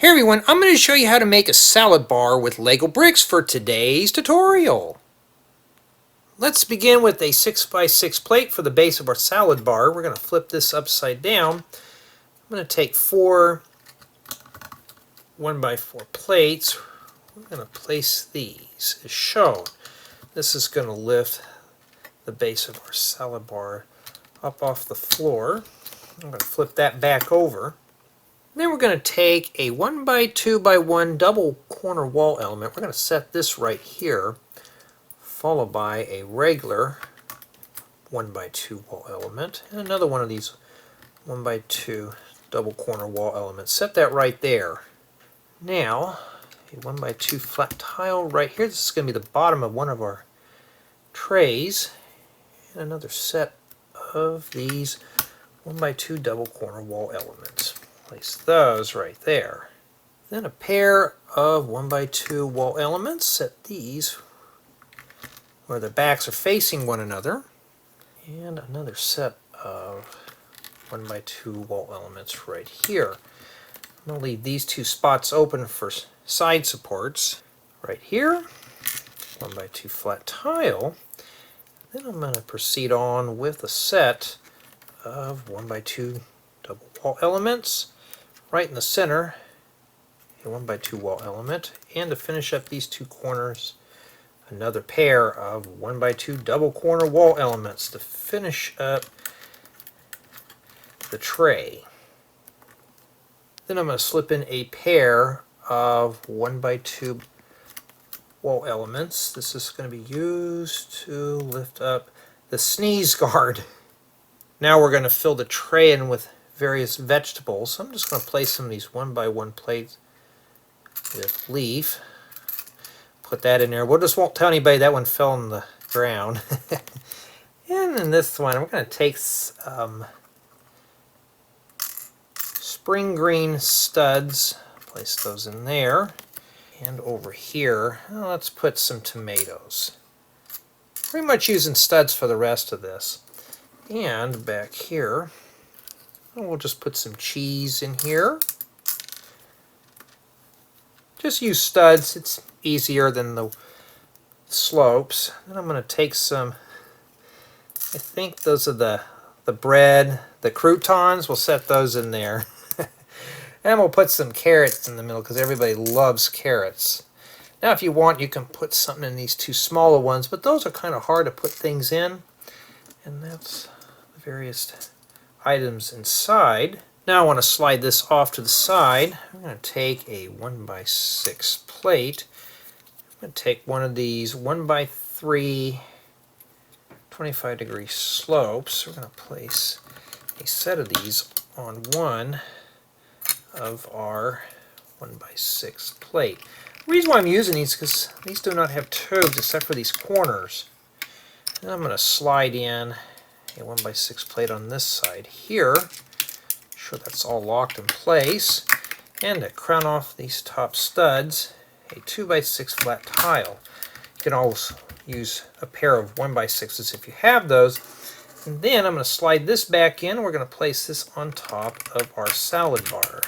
Hey everyone, I'm going to show you how to make a salad bar with Lego bricks for today's tutorial. Let's begin with a 6x6 plate for the base of our salad bar. We're going to flip this upside down. I'm going to take 4 1x4 plates. We're going to place these as shown. This is going to lift the base of our salad bar up off the floor. I'm going to flip that back over. Then we're going to take a 1x2x1 double corner wall element. We're going to set this right here, followed by a regular 1x2 wall element, and another one of these 1x2 double corner wall elements. Set that right there. Now, a 1x2 flat tile right here. This is going to be the bottom of one of our trays, and another set of these 1x2 double corner wall elements. Place those right there. Then a pair of 1x2 wall elements. Set these where the backs are facing one another. And another set of 1x2 wall elements right here. I'm going to leave these two spots open for side supports. Right here, 1x2 flat tile. Then I'm going to proceed on with a set of 1x2 double wall elements. Right in the center, a 1x2 wall element, and to finish up these two corners, another pair of 1x2 double corner wall elements to finish up the tray. Then I'm going to slip in a pair of 1x2 wall elements. This is going to be used to lift up the sneeze guard. Now we're going to fill the tray in with various vegetables. So I'm just going to place some of these 1x1 plates with leaf. Put that in there. We just won't tell anybody that one fell on the ground. And in this one, we're going to take some spring green studs. Place those in there. And over here, let's put some tomatoes. Pretty much using studs for the rest of this. And back here, we'll just put some cheese in here. Just use studs, it's easier than the slopes. And I'm going to take some, I think those are the bread, the croutons, we'll set those in there. And we'll put some carrots in the middle because everybody loves carrots. Now if you want, you can put something in these two smaller ones, but those are kind of hard to put things in. And that's the various items inside. Now I want to slide this off to the side. I'm going to take a 1x6 plate. I'm going to take one of these 1x3 25-degree slopes. We're going to place a set of these on one of our 1x6 plate. The reason why I'm using these is because these do not have tubes except for these corners. And I'm going to slide in a 1x6 plate on this side here. Sure that's all locked in place. And to crown off these top studs, a 2x6 flat tile. You can always use a pair of 1x6s if you have those. And then I'm going to slide this back in. We're going to place this on top of our salad bar.